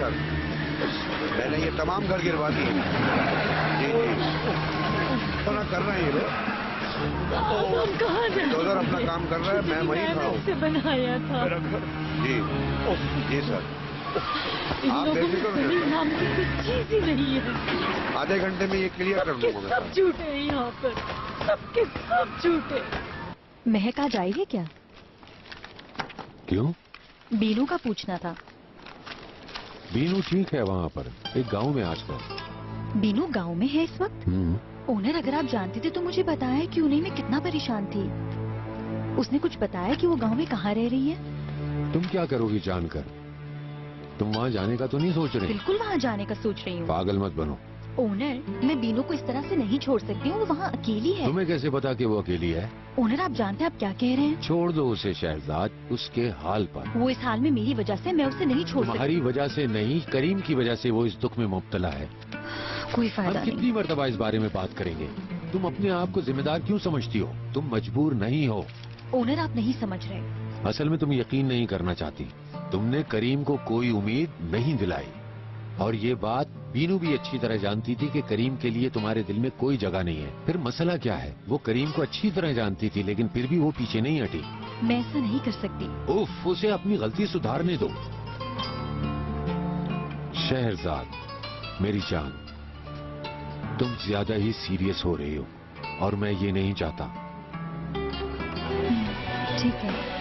Sir, मैंने ये तमाम घर गिरवा दिए। जी जी, तो ना कर रहे हैं ये लोग। हम कहाँ जाएं? तो उधर अपना काम कर रहा है, मैं वहीं खड़ा हूँ। से बनाया था मेरा घर। जी जी सर, इन आप लोगों में बेफिक्र हो सलीम जाइए। नाम की कुछ चीज ही नहीं है। आधे घंटे में ये क्लियर कर सबके दूंगा सब मैं। झूठे हैं यहाँ पर, सबके सब झूठे। महक आज आई है क्या? क्यों? बीनू का पूछना था। बीनू ठीक है वहाँ पर, एक गांव में आजकल। बीनू गांव में है इस वक्त? ओनर, अगर आप जानते थे तो मुझे बताया कि उन्हें मैं कितना परेशान थी। उसने कुछ बताया कि वो गांव में कहाँ रह रही है? तुम क्या करोगी जानकर? तुम वहाँ जाने का तो नहीं सोच रही? बिल्कुल वहाँ जाने का सोच रही हूँ। पागल मत बनो। ओनर, मैं बीनू को इस तरह से नहीं छोड़ सकती हूँ, वो वहाँ अकेली है। तुम्हें कैसे पता कि वो अकेली है? ओनर, आप जानते हैं आप क्या कह रहे हैं? छोड़ दो उसे शहजाद, उसके हाल पर। वो इस हाल में मेरी वजह से, मैं उसे नहीं छोड़ सकती। तुम्हारी वजह से नहीं, करीम की वजह से वो इस दुख में मुब्तला है। कोई फायदा हम नहीं। कितनी मर्तबा इस बारे में बात करेंगे? तुम अपने आप को जिम्मेदार क्यों समझती हो? तुम मजबूर नहीं हो। ओनर, आप नहीं समझ रहे। असल में तुम यकीन नहीं करना चाहती। तुमने करीम को कोई उम्मीद नहीं दिलाई, और ये बात बीनू भी अच्छी तरह जानती थी कि करीम के लिए तुम्हारे दिल में कोई जगह नहीं है। फिर मसला क्या है? वो करीम को अच्छी तरह जानती थी, लेकिन फिर भी वो पीछे नहीं हटी। मैं ऐसा नहीं कर सकती। उफ, उसे अपनी गलती सुधारने दो। शहरजाद, मेरी जान, तुम ज्यादा ही सीरियस हो रही हो और मैं ये नहीं चाहता। ठीक है।